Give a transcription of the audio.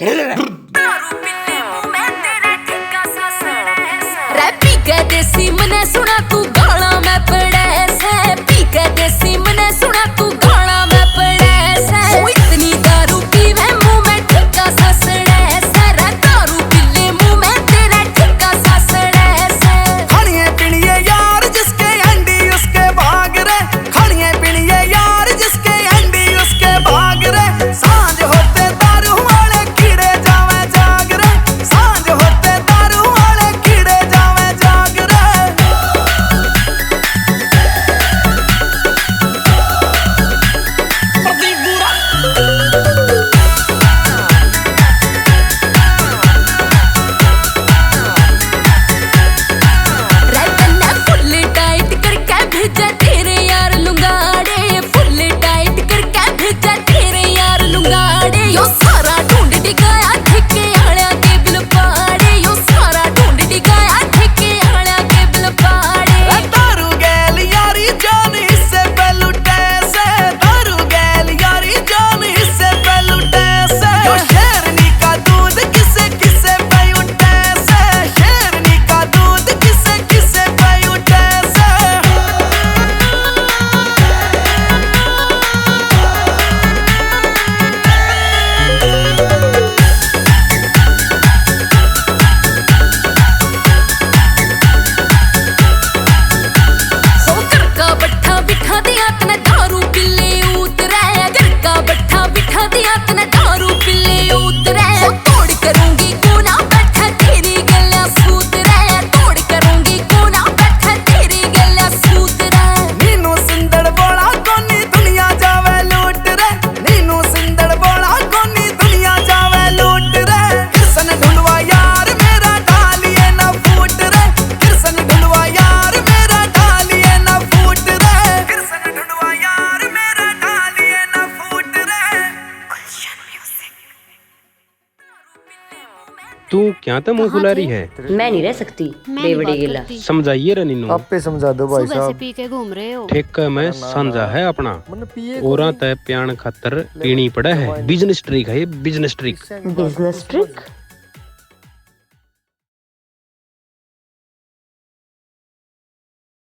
रैपी के देसी मने सुना तू गाना मैं पड़े से, पी के देसी मने सुना तू गाना मैं पड़े से। ओ इतनी दारू पीवे मुंह में ठिका सा सड़े से, रे दारू पीले मुंह में तेरा ठिका सा सड़े से। खड़िए पीड़िए यार जिसके अंडी उसके भाग रे, खड़िए पीड़िए यार जिसके अंडी उसके भाग रे। सांझ होते दारू वाले कीड़े जावे जाग रे, सांझ होते दारू वाले कीड़े जावे जाग रे। तू क्या तो मुंह फुला रही है? मैं नहीं रह सकती बेवड़ी गिला। समझाइए रे नीनू। आप पे समझा दो भाई सुबह से साहब। पी के घूम रहे हो। ठेका में सांझा है अपना, मन पिए औरा तय प्यान खातर पीनी पड़ा है। बिजनेस ट्रिक है ये, बिजनेस ट्रिक। Business trick.